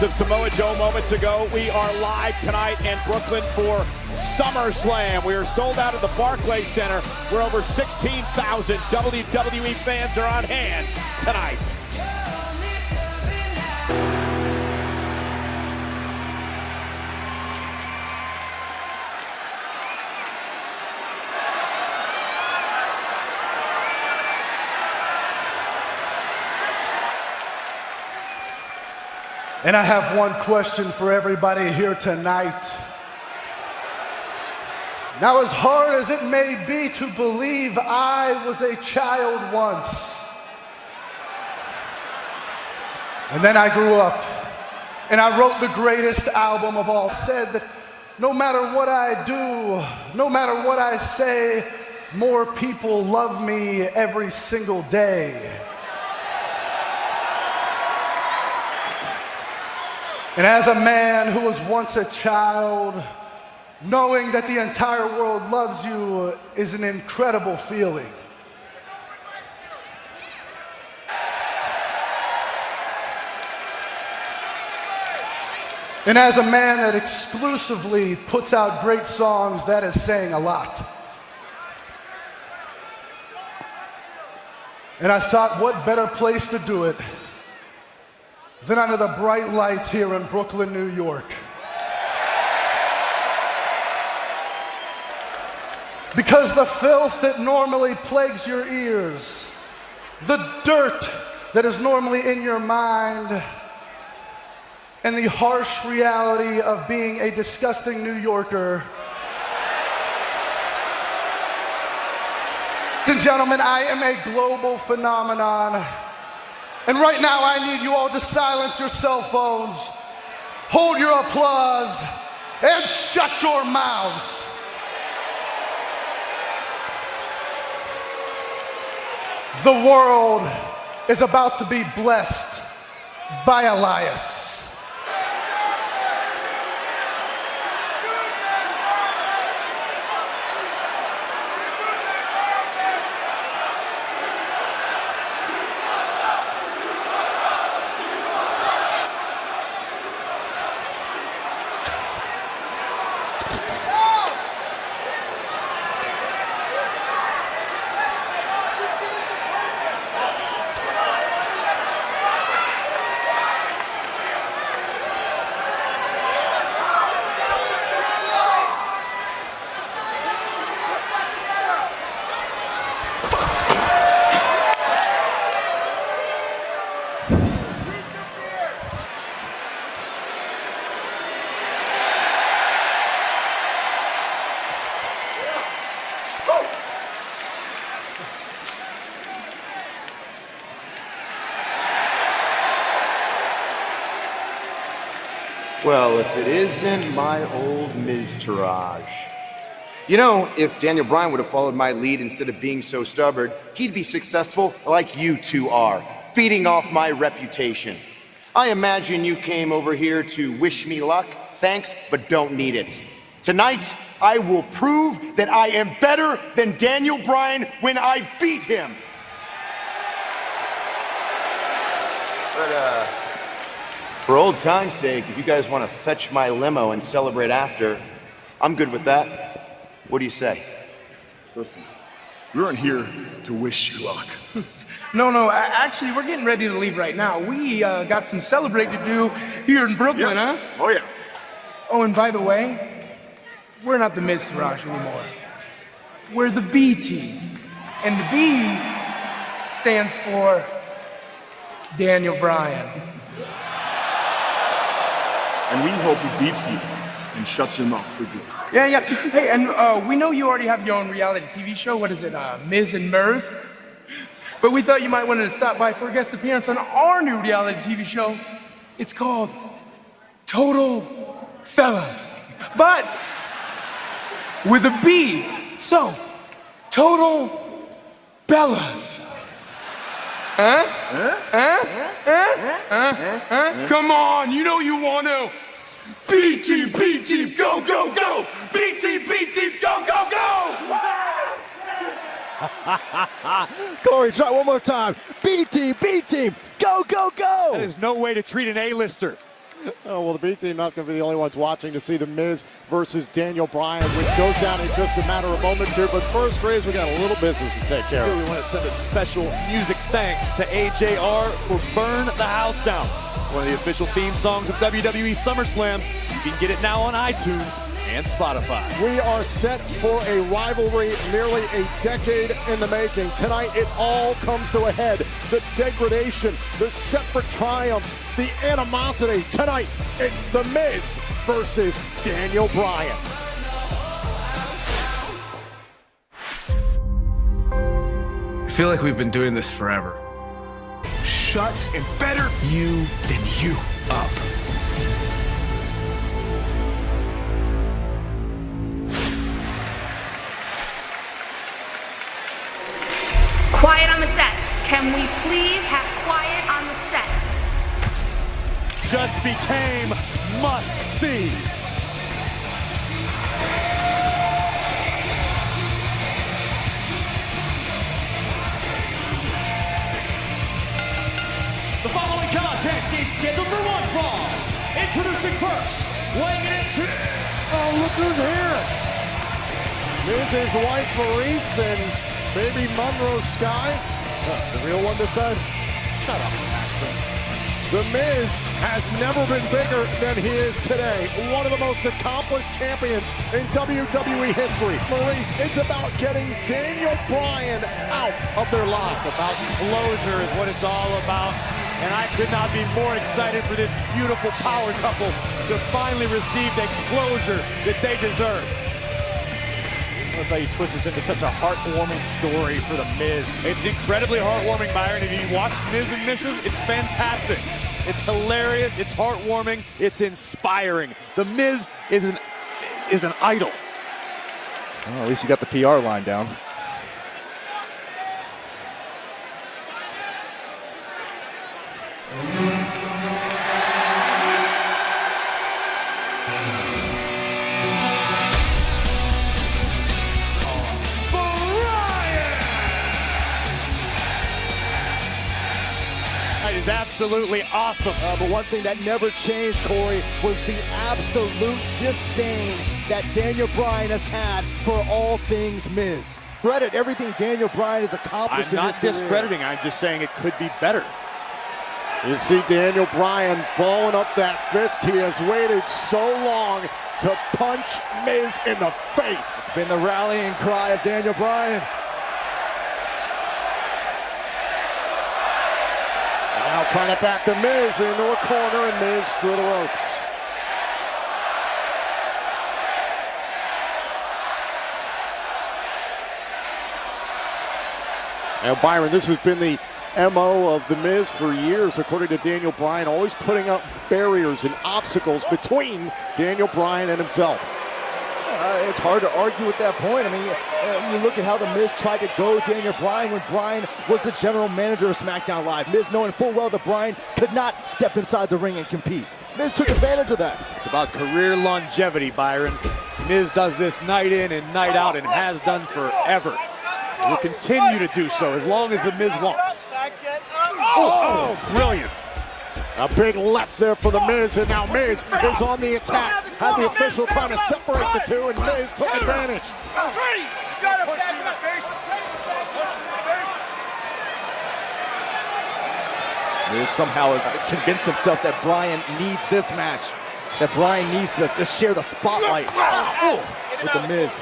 words of Samoa Joe moments ago, we are live tonight in Brooklyn for SummerSlam. We are sold out at the Barclays Center, where over 16,000 WWE fans are on hand tonight. And I have one question for everybody here tonight. Now, as hard as it may be to believe, I was a child once. And then I grew up, and I wrote the greatest album of all. Said that no matter what I do, no matter what I say, more people love me every single day. And as a man who was once a child, knowing that the entire world loves you is an incredible feeling. And as a man that exclusively puts out great songs, that is saying a lot. And I thought, what better place to do it than under the bright lights here in Brooklyn, New York. Because the filth that normally plagues your ears, the dirt that is normally in your mind, and the harsh reality of being a disgusting New Yorker. Ladies and gentlemen, I am a global phenomenon. And right now, I need you all to silence your cell phones, hold your applause, and shut your mouths. The world is about to be blessed by Elias. Well, if it isn't my old Ms. Taraj. You know, if Daniel Bryan would have followed my lead instead of being so stubborn, he'd be successful like you two are, feeding off my reputation. I imagine you came over here to wish me luck. Thanks, but don't need it. Tonight, I will prove that I am better than Daniel Bryan when I beat him. But, for old time's sake, if you guys want to fetch my limo and celebrate after, I'm good with that. What do you say? Listen, we aren't here to wish you luck. No, actually, we're getting ready to leave right now. We got some celebrating to do here in Brooklyn, huh? Oh, yeah. Oh, and by the way, we're not the Miz Taraj anymore. We're the B team. And the B stands for Daniel Bryan. And we hope he beats you and shuts your mouth for good. Yeah. Hey, and we know you already have your own reality TV show. What is it, Miz and Mers? But we thought you might want to stop by for a guest appearance on our new reality TV show. It's called Total Fellas, but with a B. So, Total Bellas. Come on, you know you want to. B team, go, go, go! B team, go, go, go! Corey, try one more time. B team, go, go, go! That is no way to treat an A-lister. Oh, well, the B team not going to be the only ones watching to see The Miz versus Daniel Bryan, which goes down in just a matter of moments here. But first, Graves, we got a little business to take care of. We want to send a special music thanks to AJR for Burn the House Down, one of the official theme songs of WWE SummerSlam. You can get it now on iTunes and Spotify. We are set for a rivalry nearly a decade in the making. Tonight, it all comes to a head. The degradation, the separate triumphs, the animosity. Tonight, it's The Miz versus Daniel Bryan. I feel like we've been doing this forever. Shut and better you than you up. Quiet on the set. Can we please have quiet on the set? Just became must-see. The following contest is scheduled for one fall. Introducing first, weighing it into... Oh, look who's here. Miz's wife, Maurice, and baby Monroe Sky. The real one this time? Shut up, Taxton. The Miz has never been bigger than he is today. One of the most accomplished champions in WWE history. Maurice, it's about getting Daniel Bryan out of their lives. It's about closure is what it's all about. And I could not be more excited for this beautiful power couple to finally receive the closure that they deserve. I thought you twist this into such a heartwarming story for The Miz. It's incredibly heartwarming, Byron. If you watch Miz and Mrs., it's fantastic. It's hilarious, it's heartwarming, it's inspiring. The Miz is an idol. Well, at least you got the PR line down. Is absolutely awesome. But one thing that never changed, Corey, was the absolute disdain that Daniel Bryan has had for all things Miz. Credit everything Daniel Bryan has accomplished I'm in not his career. discrediting, I'm just saying it could be better. You see Daniel Bryan balling up that fist. He has waited so long to punch Miz in the face. It's been the rallying cry of Daniel Bryan. Now trying to back the Miz into a corner, and Miz through the ropes. Now, Byron, this has been the MO of The Miz for years, according to Daniel Bryan, always putting up barriers and obstacles between Daniel Bryan and himself. It's hard to argue with that point. I mean, you look at how The Miz tried to go Daniel Bryan when Bryan was the general manager of SmackDown Live. Miz knowing full well that Bryan could not step inside the ring and compete. Miz took advantage of that. It's about career longevity, Byron. Miz does this night in and night out and has done forever. Will continue to do so as long as The Miz wants. Oh, brilliant. A big left there for The Miz, and now Miz is on the attack. Had the official trying to separate the two, and Miz took advantage. Miz somehow has convinced himself that Bryan needs this match. That Bryan needs to share the spotlight with The Miz.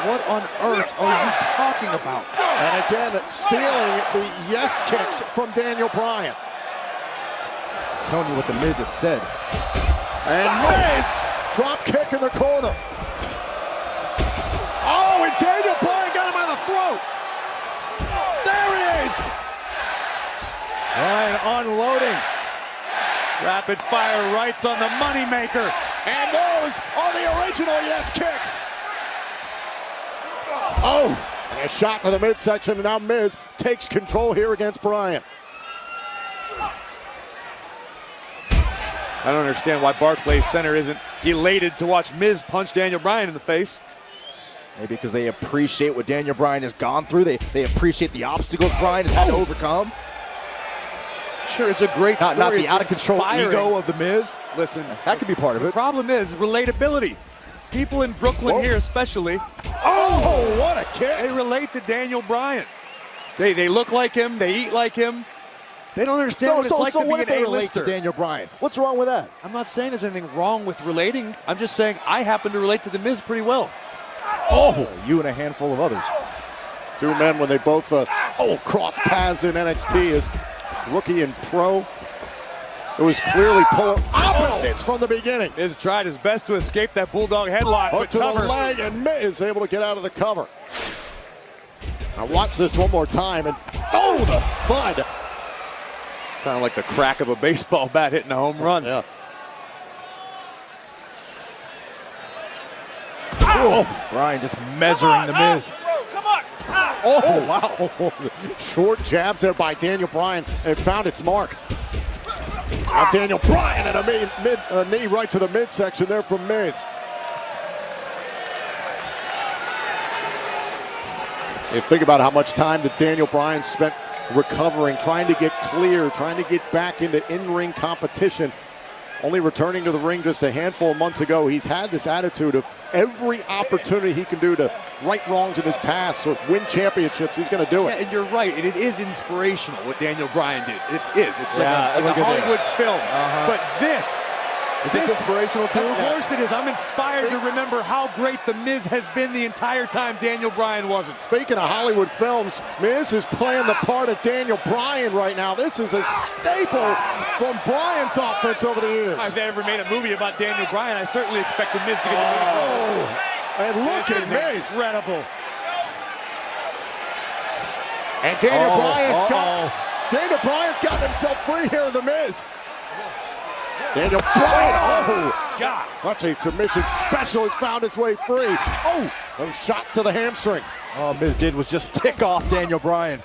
What on earth are you talking about? And again, stealing the yes kicks from Daniel Bryan. Telling you what The Miz has said. And Miz, drop kick in the corner. Oh, and Daniel Bryan got him by the throat. There it is. Bryan unloading. Rapid fire rights on the moneymaker. And those are the original yes kicks. Oh, and a shot to the midsection, and now Miz takes control here against Bryan. I don't understand why Barclays Center isn't elated to watch Miz punch Daniel Bryan in the face. Maybe because they appreciate what Daniel Bryan has gone through. They appreciate the obstacles Bryan has had to overcome. Sure, it's a great story. Not the It's out-of-control inspiring. ego of The Miz. Listen, that could be part of the it. problem is relatability. People in Brooklyn here especially, what a kick! they relate to Daniel Bryan. They look like him, they eat like him. They don't understand what it's like to be what an if they relate to A-lister. Daniel Bryan? What's wrong with that? I'm not saying there's anything wrong with relating. I'm just saying I happen to relate to The Miz pretty well. Oh, you and a handful of others. Two men when they both crossed paths in NXT as rookie and pro. It was clearly polar opposites from the beginning. Miz tried his best to escape that bulldog headlock, Hook but to cover. the leg, and Miz able to get out of the cover. Now watch this one more time, and the thud. Sounded like the crack of a baseball bat hitting a home run. Yeah. Bryan just measuring The Miz. Oh, wow. Short jabs there by Daniel Bryan. It found its mark. Now Daniel Bryan and a knee right to the midsection there from Miz. You think about how much time that Daniel Bryan spent recovering, trying to get clear, trying to get back into in-ring competition. Only returning to the ring just a handful of months ago. He's had this attitude of every opportunity he can do to right wrongs in his past or win championships, he's going to do it. Yeah, and you're right, and it is inspirational what Daniel Bryan did. It is. It's like a look at Hollywood this. film. But this Is this inspirational too? Of course it is. I'm inspired to remember how great The Miz has been the entire time Daniel Bryan wasn't. Speaking of Hollywood films, Miz is playing the part of Daniel Bryan right now. This is a staple from Bryan's offense over the years. If they ever made a movie about Daniel Bryan, I certainly expect The Miz to get the movie role. And look This at is Miz. incredible. And Daniel Bryan's gotten himself free here in The Miz. Daniel Bryan, God. Such a submission special has found its way free. Those shots to the hamstring. All Miz did was just tick off Daniel Bryan.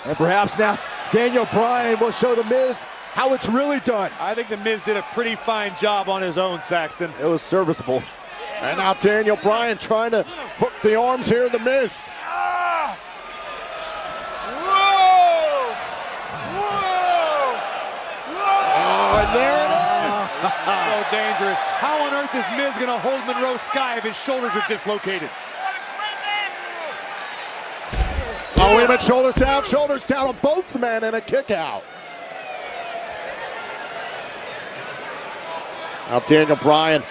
And perhaps now Daniel Bryan will show The Miz how it's really done. I think The Miz did a pretty fine job on his own, Saxton. It was serviceable. And now Daniel Bryan trying to hook the arms here of The Miz. And there it is. So dangerous. How on earth is Miz going to hold Monroe Sky if his shoulders are dislocated? Oh, wait a minute. Shoulders down on both men, and a kick out. Now Daniel Bryan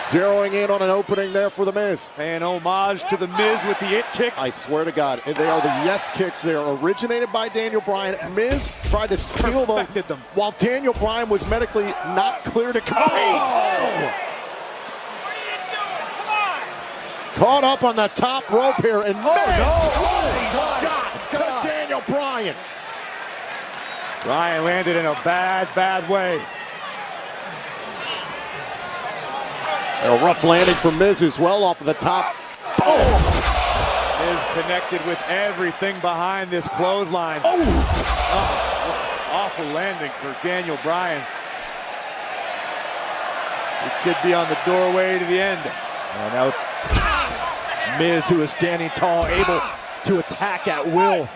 zeroing in on an opening there for The Miz. Paying homage to The Miz with the it kicks. I swear to God, they are the yes kicks. They are originated by Daniel Bryan. Miz tried to steal them while Daniel Bryan was medically not clear to compete. Caught up on the top rope here, and Miz shot to Daniel Bryan. Bryan landed in a bad way. And a rough landing for Miz as well off of the top. Miz connected with everything behind this clothesline. Awful landing for Daniel Bryan. He could be on the doorway to the end. And now it's Miz who is standing tall, able to attack at will.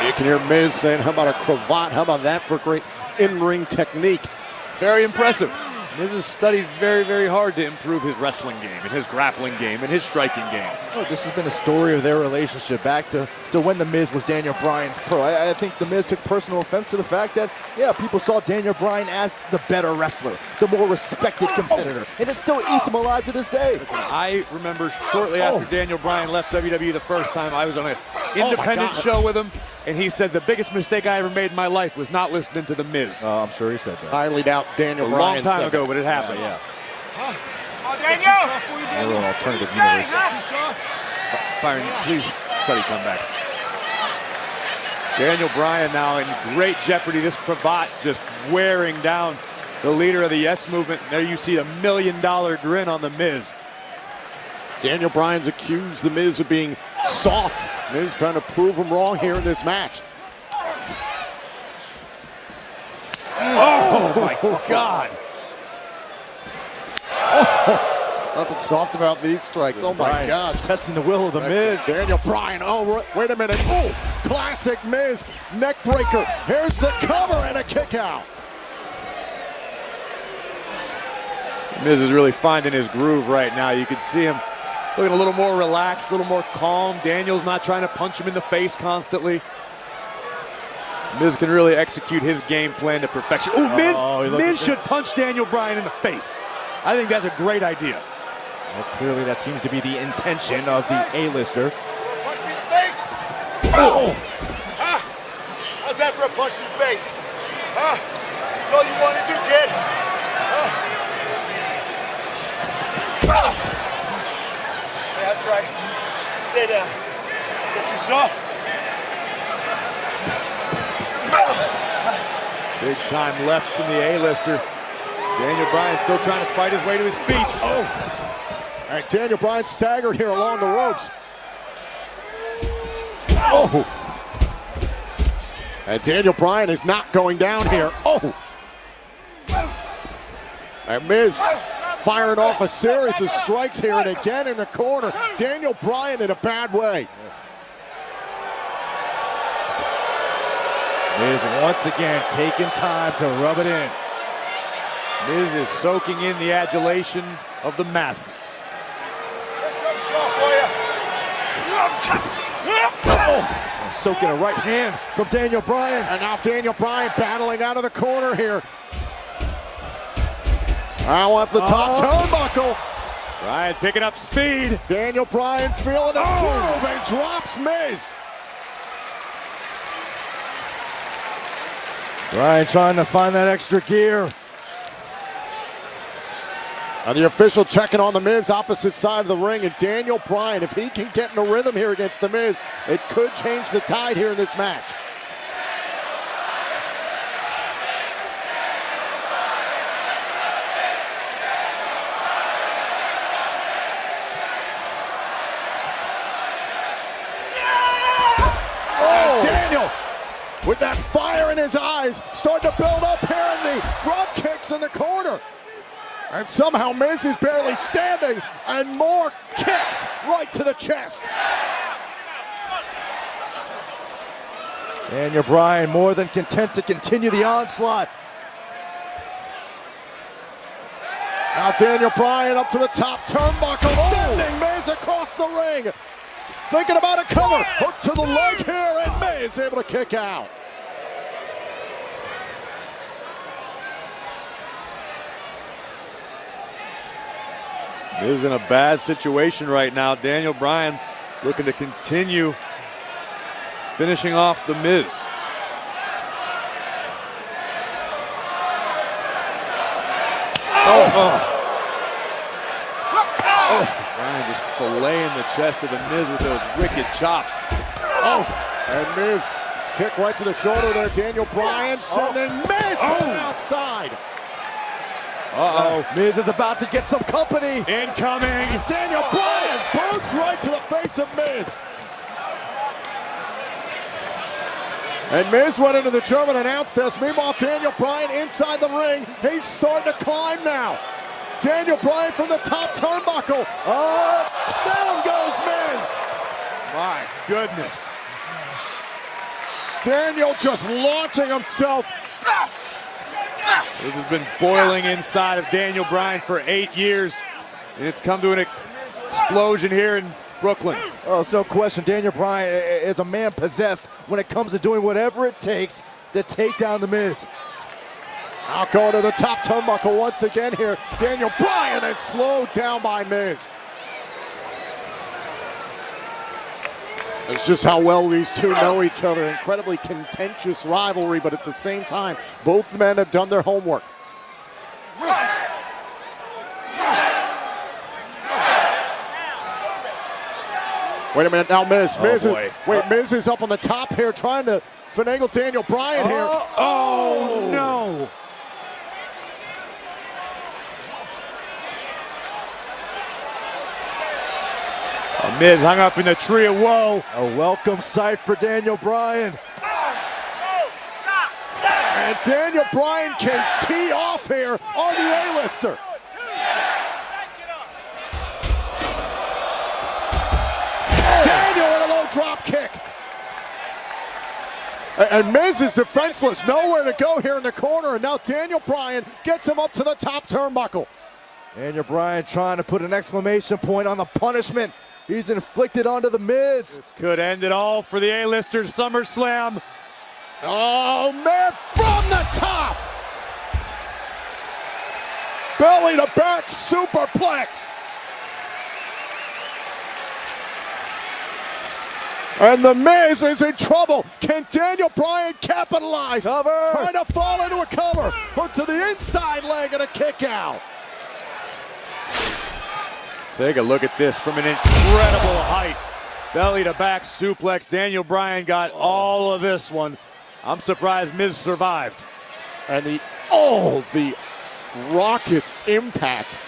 You can hear Miz saying, how about a cravat? How about that for great in-ring technique? Very impressive. Miz has studied very hard to improve his wrestling game and his grappling game and his striking game. Oh, this has been a story of their relationship back to when The Miz was Daniel Bryan's pro. I think The Miz took personal offense to the fact that, people saw Daniel Bryan as the better wrestler, the more respected competitor, and it still eats him alive to this day. Listen, I remember shortly after Daniel Bryan left WWE the first time, I was on an independent show with him, and he said the biggest mistake I ever made in my life was not listening to The Miz. I'm sure he said that. Highly doubt Daniel Bryan. A long time ago, but it happened. A little alternative universe. Byron, please study comebacks. Daniel Bryan now in great jeopardy. This cravat just wearing down the leader of the Yes Movement. There you see a $1 million grin on The Miz. Daniel Bryan's accused The Miz of being soft. Miz trying to prove him wrong here in this match. Oh my God. Nothing soft about these strikes. Oh my God. Testing the will of the Miz. Daniel Bryan, oh, wait a minute. Oh, classic Miz, neck breaker. Here's the cover and a kick out. Miz is really finding his groove right now. You can see him looking a little more relaxed, a little more calm. Daniel's not trying to punch him in the face constantly. Miz can really execute his game plan to perfection. Ooh, Miz should punch Daniel Bryan in the face. I think that's a great idea. Well, clearly that seems to be the intention of the A-lister. Punch me in the face? Oh! Huh? How's that for a punch in the face? Huh? That's all you want to do, kid? Huh? Yeah, that's right. Stay down. Is that too soft? Big time left from the A-lister. Daniel Bryan still trying to fight his way to his feet. Oh! All right, Daniel Bryan staggered here along the ropes. Oh! And Daniel Bryan is not going down here. Oh! And Miz firing off a series of strikes here, and again in the corner. Daniel Bryan in a bad way. Miz once again taking time to rub it in. Miz is soaking in the adulation of the masses. Oh, soaking a right hand from Daniel Bryan. And now Daniel Bryan battling out of the corner here. Now off the top turnbuckle. Bryan picking up speed. Daniel Bryan feeling his groove and drops Miz. Bryan trying to find that extra gear. And the official checking on the Miz opposite side of the ring. And Daniel Bryan, if he can get in a rhythm here against the Miz, it could change the tide here in this match. Oh, Daniel, with that fire in his eyes, starting to build up here in the drop kicks in the corner. And somehow Miz is barely standing, and more kicks right to the chest. Daniel Bryan more than content to continue the onslaught. Now Daniel Bryan up to the top turnbuckle, sending Miz across the ring. Thinking about a cover, hook to the leg here, and Miz able to kick out. Miz in a bad situation right now. Daniel Bryan looking to continue finishing off the Miz. Bryan just filleting the chest of the Miz with those wicked chops. Oh, and Miz kick right to the shoulder there. Daniel Bryan sending Miz to the outside. Miz is about to get some company. Incoming. Daniel Bryan boots right to the face of Miz. And Miz went into the German announce desk. Meanwhile, Daniel Bryan inside the ring. He's starting to climb now. Daniel Bryan from the top turnbuckle. Down goes Miz. My goodness. Daniel just launching himself. This has been boiling inside of Daniel Bryan for 8 years, and it's come to an explosion here in Brooklyn. Oh, it's no question. Daniel Bryan is a man possessed when it comes to doing whatever it takes to take down the Miz. Now going to the top turnbuckle once again here. Daniel Bryan, and slowed down by Miz. It's just how well these two know each other. Incredibly contentious rivalry, but at the same time, both men have done their homework. Wait a minute, now Miz. Miz is up on the top here trying to finagle Daniel Bryan here. Oh, no. Miz hung up in the tree of woe. A welcome sight for Daniel Bryan. And Daniel Bryan can tee off here on the A-lister. And Miz is defenseless, nowhere to go here in the corner, and now Daniel Bryan gets him up to the top turnbuckle. Daniel Bryan trying to put an exclamation point on the punishment he's inflicted onto The Miz. This could end it all for the A-listers. SummerSlam. Oh, man, from the top! Belly to back superplex. And The Miz is in trouble. Can Daniel Bryan capitalize? Cover. Trying to fall into a cover. Hook to the inside leg and a kick out. Take a look at this from an incredible height. Belly to back suplex. Daniel Bryan got all of this one. I'm surprised Miz survived. And the raucous impact.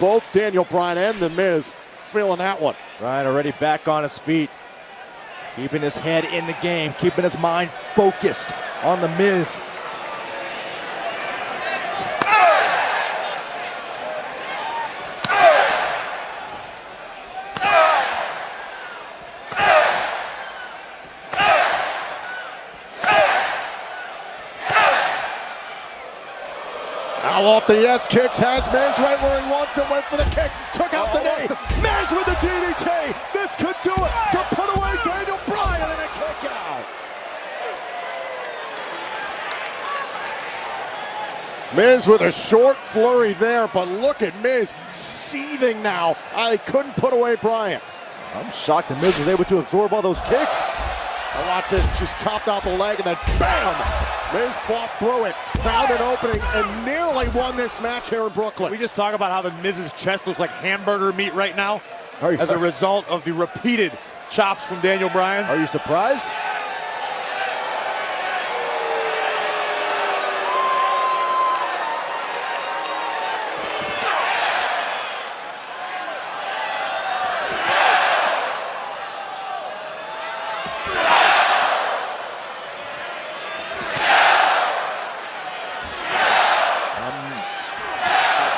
Both Daniel Bryan and The Miz feeling that one. Bryan already back on his feet. Keeping his head in the game, keeping his mind focused on The Miz. Now off the yes kicks, has Miz right where he wants it, went for the kick, took out the knee. Miz with the DDT. This could do it to put away Daniel Bryan and a kick out. Miz with a short flurry there, but look at Miz seething now. I couldn't put away Bryan. I'm shocked The Miz was able to absorb all those kicks. Now watch this, just chopped out the leg and then bam! Miz fought through it, found an opening, and nearly won this match here in Brooklyn. We just talk about how The Miz's chest looks like hamburger meat right now as a result of the repeated chops from Daniel Bryan. Are you surprised?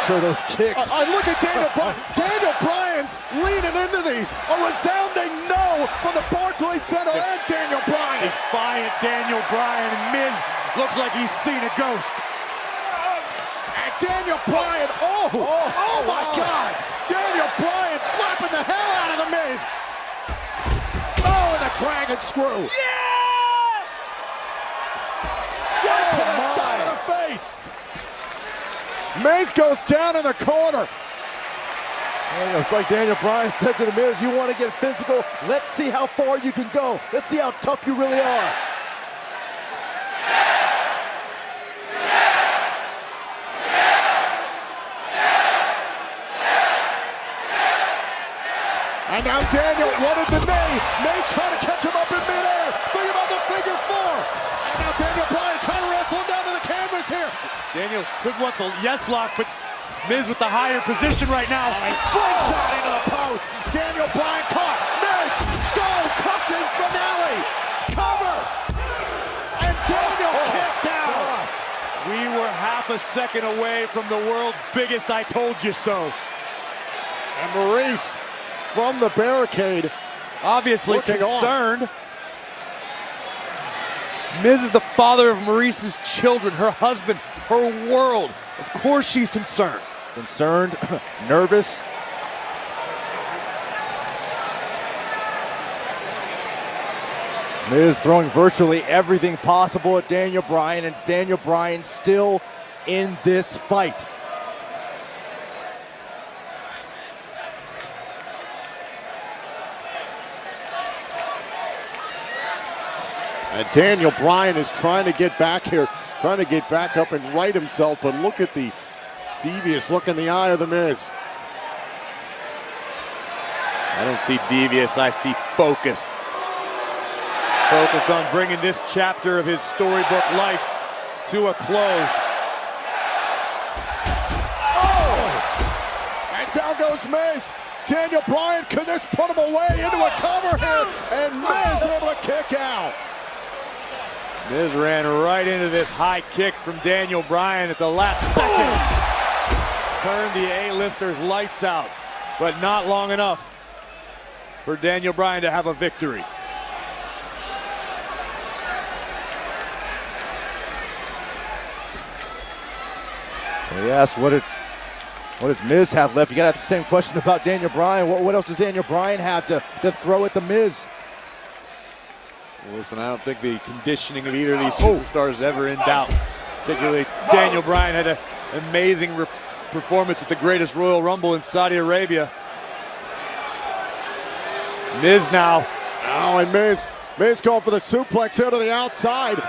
Those kicks. I look at Daniel Bryan. Daniel Bryan's leaning into these. A resounding no from the Barclays Center and Daniel Bryan. Defiant Daniel Bryan, and Miz looks like he's seen a ghost. And Daniel Bryan, oh my God. Daniel Bryan slapping the hell out of The Miz. Oh, and the dragon screw. Yes! Right to the side of the face. Miz goes down in the corner. It's like Daniel Bryan said to The Miz, you want to get physical? Let's see how far you can go. Let's see how tough you really are. And now Daniel wanted the knee. Miz trying to catch him up in midair. Think about the figure four. And now Daniel Bryan trying to wrestle him down to the canvas here. Daniel could want the yes lock, but Miz with the higher position right now. Slingshot into the post. Daniel Bryan caught. Miz, skull crushing finale. Cover. And Daniel kicked out. We were half a second away from the world's biggest I told you so. And Maurice from the barricade. Obviously looking concerned. Miz is the father of Maurice's children, her husband, her world. Of course she's concerned. Concerned, nervous. Miz throwing virtually everything possible at Daniel Bryan, and Daniel Bryan still in this fight. And Daniel Bryan is trying to get back here, trying to get back up and right himself, but look at the devious look in the eye of The Miz. I don't see devious, I see focused. Focused on bringing this chapter of his storybook life to a close. Oh! And down goes Miz. Daniel Bryan, could this put him away into a cover here? And Miz able to kick out. Miz ran right into this high kick from Daniel Bryan at the last second. Turned the A-listers lights out, but not long enough for Daniel Bryan to have a victory. They asked, what does Miz have left? You got to ask the same question about Daniel Bryan. What else does Daniel Bryan have to throw at the Miz? Listen, I don't think the conditioning of either of these superstars is ever in doubt. Particularly Daniel Bryan had an amazing performance at the greatest Royal Rumble in Saudi Arabia. Miz now. Oh, and Miz going for the suplex out of the outside.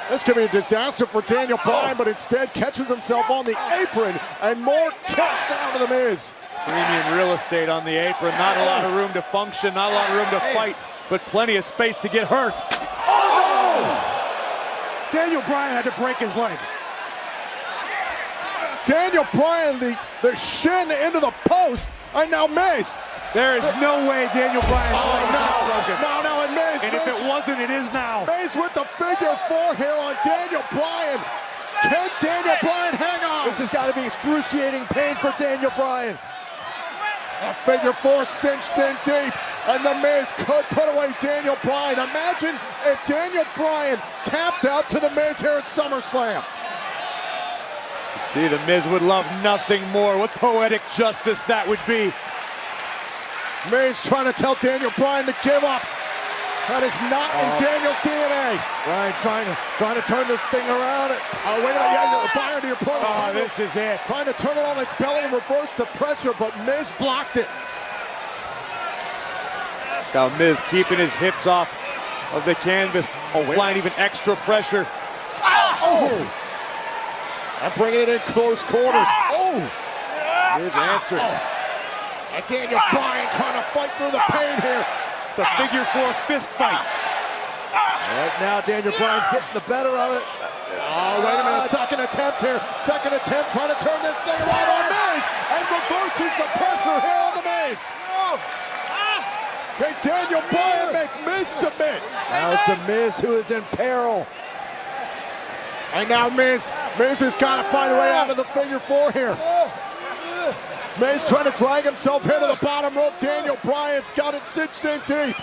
This could be a disaster for Daniel Bryan, but instead catches himself on the apron, and more kicks down to the Miz. Premium real estate on the apron. Not a lot of room to function, not a lot of room to fight, but plenty of space to get hurt. Oh! Daniel Bryan had to break his leg. Daniel Bryan, the shin into the post, and now Miz. There is no way Daniel Bryan's leg is not broken. No, and Miz. And if it wasn't, it is now. Miz with the figure 4 here on Daniel Bryan. Can Daniel Bryan hang on? This has got to be excruciating pain for Daniel Bryan. A figure 4 cinched in deep, and the Miz could put away Daniel Bryan. Imagine if Daniel Bryan tapped out to the Miz here at SummerSlam. See, the Miz would love nothing more. What poetic justice that would be. Miz trying to tell Daniel Bryan to give up. That is not in Daniel's DNA. Bryan trying to turn this thing around. Oh, wait a minute. Yeah, Bryan to your opponent. Oh, this is it. Trying to turn it on its belly and reverse the pressure, but Miz blocked it. Now Miz keeping his hips off of the canvas. Applying even extra pressure. And bringing it in close quarters. Miz answers. And Daniel Bryan trying to fight through the pain here. It's a figure 4 fist fight. Right now, Daniel Bryan getting the better of it. Oh, wait a minute. Second attempt here. Second attempt trying to turn this thing around on Miz. And reverses the pressure here on the Miz. Can Daniel Bryan make Miz submit? Now it's the Miz who is in peril. And now Miz has got to find a way out of the figure 4 here. Miz trying to drag himself here to the bottom rope. Daniel Bryan's got it cinched in deep.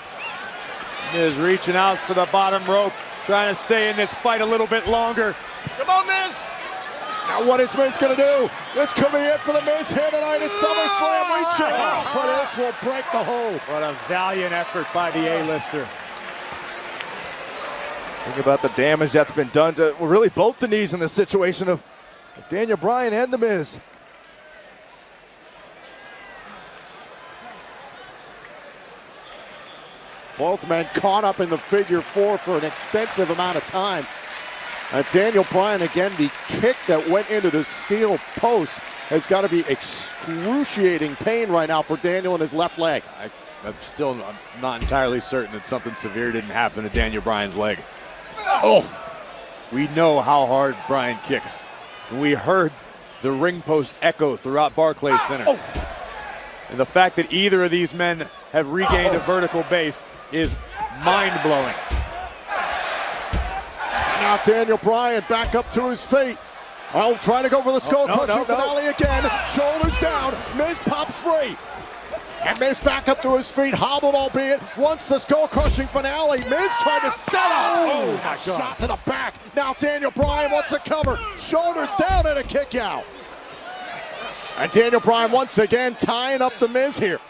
Miz reaching out for the bottom rope, trying to stay in this fight a little bit longer. Come on, Miz. Now what is Miz going to do? This could be it for the Miz here tonight at SummerSlam. But this will break the hold. What a valiant effort by the A-lister. Think about the damage that's been done to really both the knees in this situation of Daniel Bryan and the Miz. Both men caught up in the figure 4 for an extensive amount of time. Daniel Bryan, again, the kick that went into the steel post has got to be excruciating pain right now for Daniel in his left leg. I'm not entirely certain that something severe didn't happen to Daniel Bryan's leg. We know how hard Bryan kicks. We heard the ring post echo throughout Barclays Center. And the fact that either of these men have regained a vertical base is mind-blowing. Now Daniel Bryan back up to his feet. Trying to go for the skull-crushing finale again. Shoulders down. Miz pops free. And Miz back up to his feet, hobbled albeit. Once the skull-crushing finale. Miz trying to set up. Oh, my God. Shot to the back. Now Daniel Bryan wants a cover. Shoulders down and a kick out. And Daniel Bryan once again tying up the Miz here.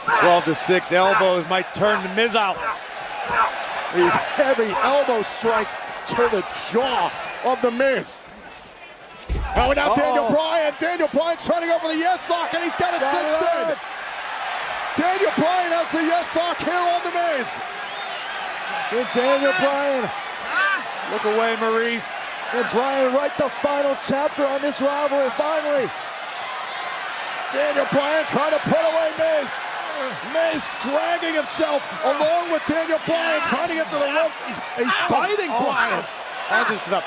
12-6 elbows might turn the Miz out. These heavy elbow strikes to the jaw of the Miz. Oh, now Daniel Bryan's trying to go for the yes lock, and he's got it cinched in. Daniel Bryan has the yes lock here on the Miz. Good Daniel Bryan. Look away, Maurice. And Bryan write the final chapter on this rivalry, finally. Daniel Bryan trying to put away Miz. Miz dragging himself along with Daniel Bryan, trying to get to the ropes. He's biting Bryan. Punches to the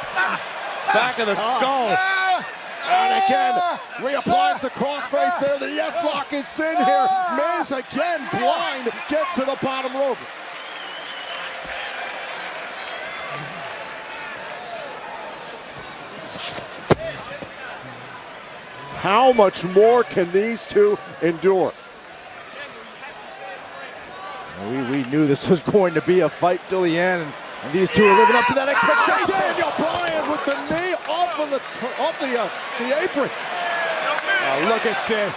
back of the skull. And again, reapplies the crossface there. The yes lock is in here. Miz again, blind, gets to the bottom rope. How much more can these two endure? We knew this was going to be a fight till the end. And these two are living up to that expectation. Daniel Bryan with the knee off of the apron. Look at this.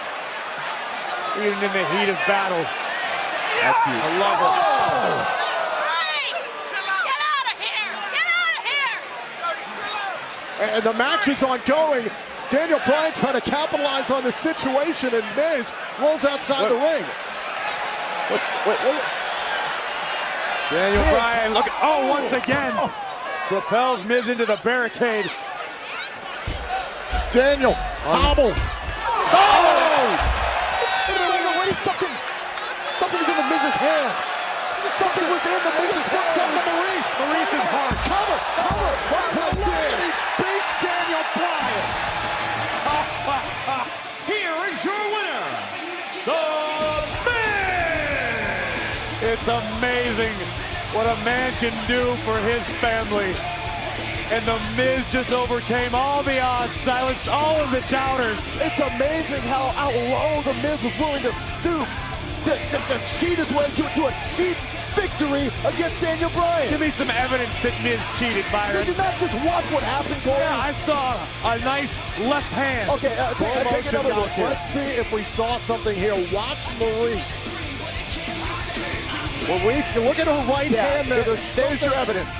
Even in the heat of battle. That's cute. I love it. Oh. And the match is ongoing. Daniel Bryan trying to capitalize on the situation, and Miz rolls outside the ring. Daniel Bryan, look at, once again, propels Miz into the barricade. Daniel, hobble. Wait, something is in the Miz's hand. Something was in the Miz's hand. Something to Maurice. Maurice is hard. Cover. What's that? He beat Daniel Bryan. Here is your winner, The Miz! It's amazing what a man can do for his family. And The Miz just overcame all the odds, silenced all of the doubters. It's amazing how low The Miz was willing to stoop to cheat his way to a cheap victory against Daniel Bryan. Give me some evidence that Miz cheated, Byron. Did you not just watch what happened, Corey? Yeah, I saw a nice left hand. Okay, take another look here. Let's see if we saw something here. Watch Maurice. Maurice, look at her right hand there. There's your evidence.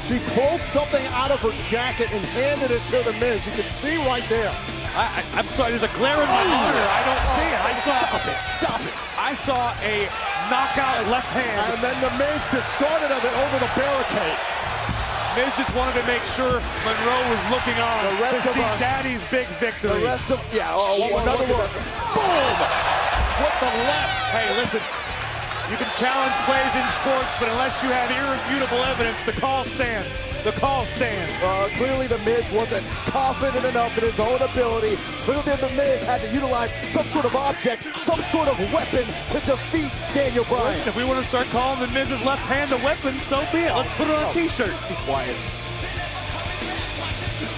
She pulled something out of her jacket and handed it to The Miz. You can see right there. I'm sorry, there's a glare in my monitor. I don't see it. Stop it. I saw a knockout left hand. And then The Miz discarded of it over the barricade. Miz just wanted to make sure Monroe was looking on to see Daddy's big victory. The rest of, another look. Boom! With the left. Hey, listen, you can challenge plays in sports, but unless you have irrefutable evidence, the call stands. The call stands. Clearly The Miz wasn't confident enough in his own ability. Clearly The Miz had to utilize some sort of object, some sort of weapon to defeat Daniel Bryan. Listen, if we want to start calling The Miz's left hand a weapon, so be it. Let's put it on a t-shirt. Be quiet.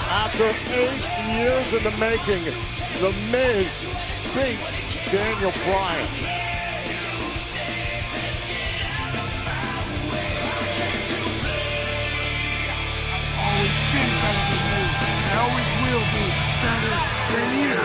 After 8 years in the making, The Miz beats Daniel Bryan. Always been better than you. I always will be better than you.